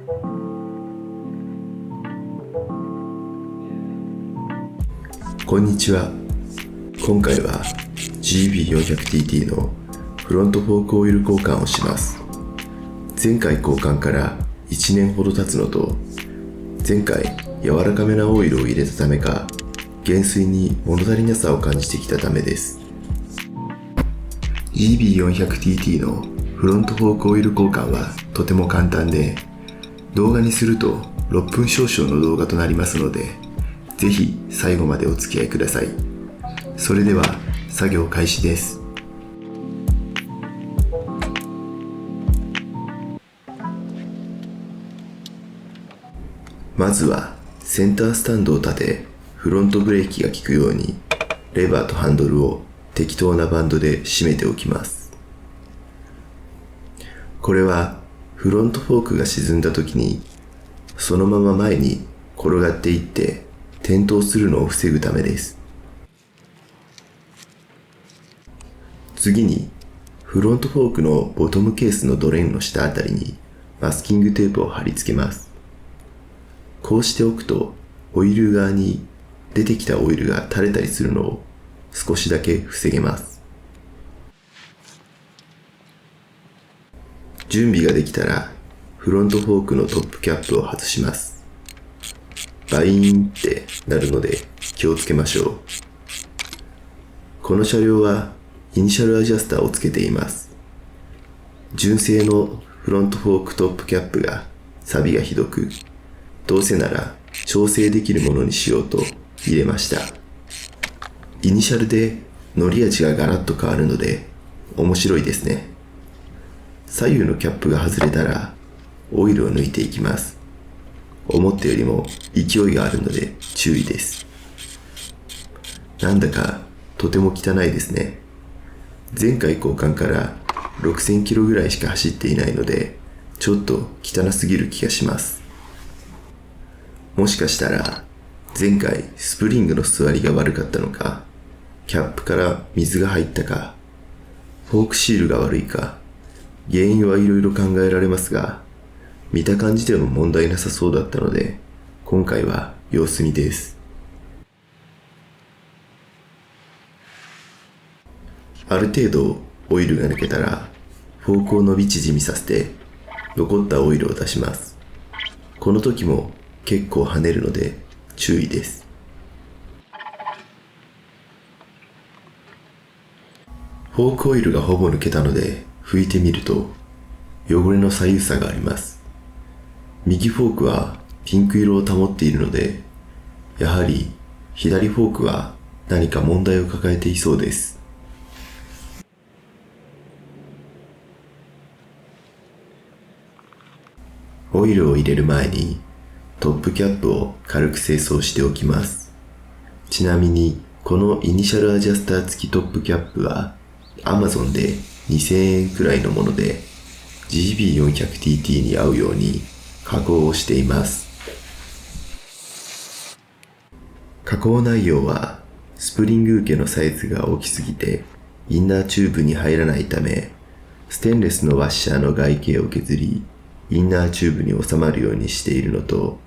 こんにちは。今回は GB400TT のフロントフォークオイル交換をします。前回交換から1年ほど経つのと、前回柔らかめなオイルを入れたためか、減衰に物足りなさを感じてきたためです。GB400TT のフロントフォークオイル交換はとても簡単で、動画にすると6分少々の動画となりますので、ぜひ最後までお付き合いください。それでは作業開始です。まずはセンタースタンドを立て、フロントブレーキが効くようにレバーとハンドルを適当なバンドで締めておきます。これはフロントフォークが沈んだ時にそのまま前に転がっていって転倒するのを防ぐためです。次にフロントフォークのボトムケースのドレーンの下あたりにマスキングテープを貼り付けます。こうしておくとオイル側に出てきたオイルが垂れたりするのを少しだけ防げます。準備ができたらフロントフォークのトップキャップを外します。バイーンってなるので気をつけましょう。この車両はイニシャルアジャスターをつけています。純正のフロントフォークトップキャップが錆がひどく、どうせなら調整できるものにしようと入れました。イニシャルで乗り味がガラッと変わるので面白いですね。左右のキャップが外れたらオイルを抜いていきます。思ったよりも勢いがあるので注意です。なんだかとても汚いですね。前回交換から6000キロぐらいしか走っていないので、ちょっと汚すぎる気がします。もしかしたら前回スプリングの座りが悪かったのか、キャップから水が入ったか、フォークシールが悪いか、原因はいろいろ考えられますが、見た感じでも問題なさそうだったので、今回は様子見です。ある程度オイルが抜けたら、フォークを伸び縮みさせて、残ったオイルを出します。この時も結構跳ねるので注意です。フォークオイルがほぼ抜けたので拭いてみると、汚れの左右差があります。右フォークはピンク色を保っているので、やはり左フォークは何か問題を抱えていそうです。オイルを入れる前にトップキャップを軽く清掃しておきます。ちなみにこのイニシャルアジャスター付きトップキャップは Amazon で2000円くらいのもので GB400TT に合うように加工をしています。加工内容はスプリング受けのサイズが大きすぎてインナーチューブに入らないため、ステンレスのワッシャーの外径を削りインナーチューブに収まるようにしているのと、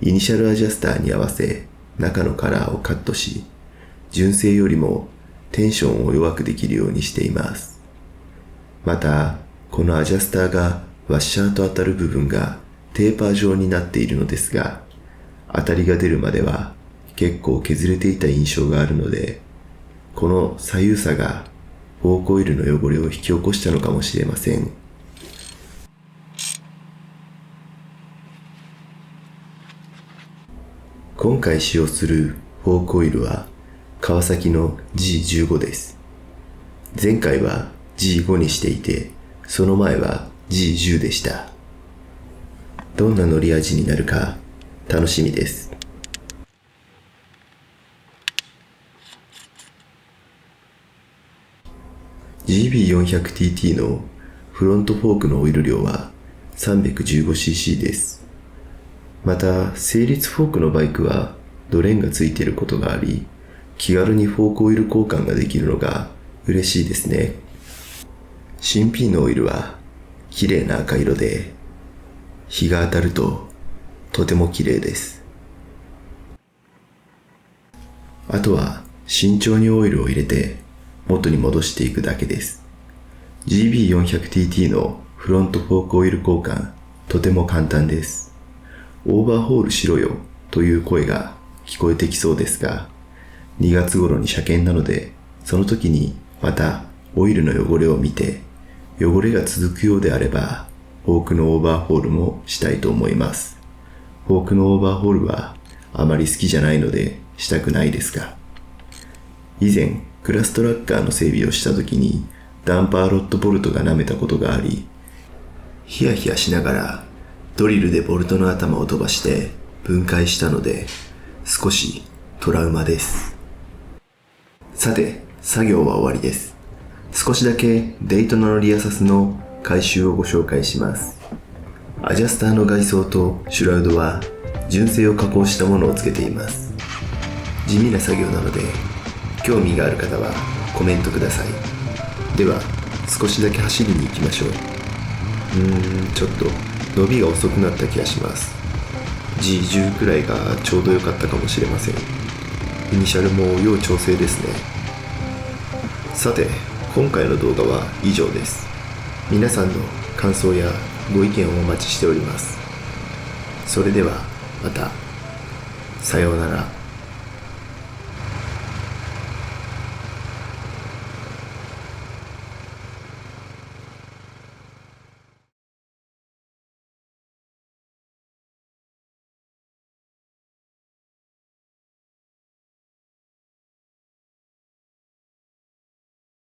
イニシャルアジャスターに合わせ中のカラーをカットし、純正よりもテンションを弱くできるようにしています。また、このアジャスターがワッシャーと当たる部分がテーパー状になっているのですが、当たりが出るまでは結構削れていた印象があるので、この左右差がフォークオイルの汚れを引き起こしたのかもしれません。今回使用するフォークオイルは川崎の G15 です。前回は G5 にしていて、その前は G10 でした。どんな乗り味になるか楽しみです。GB400TT のフロントフォークのオイル量は 315cc です。また、整列フォークのバイクはドレーンがついていることがあり、気軽にフォークオイル交換ができるのが嬉しいですね。新品のオイルは綺麗な赤色で、日が当たるととても綺麗です。あとは慎重にオイルを入れて元に戻していくだけです。GB400TT のフロントフォークオイル交換、とても簡単です。オーバーホールしろよという声が聞こえてきそうですが、2月頃に車検なので、その時にまたオイルの汚れを見て、汚れが続くようであれば、フォークのオーバーホールもしたいと思います。フォークのオーバーホールはあまり好きじゃないのでしたくないですが、以前クラストラッカーの整備をした時にダンパーロットボルトが舐めたことがあり、ヒヤヒヤしながらドリルでボルトの頭を飛ばして分解したので、少しトラウマです。さて、作業は終わりです。少しだけデイトナのリアサスの改修をご紹介します。アジャスターの外装とシュラウドは純正を加工したものをつけています。地味な作業なので、興味がある方はコメントください。では、少しだけ走りに行きましょう。ちょっと伸びが遅くなった気がします。 G10 くらいがちょうど良かったかもしれません。イニシャルも要調整ですね。さて、今回の動画は以上です。皆さんの感想やご意見をお待ちしております。それではまた。さようなら。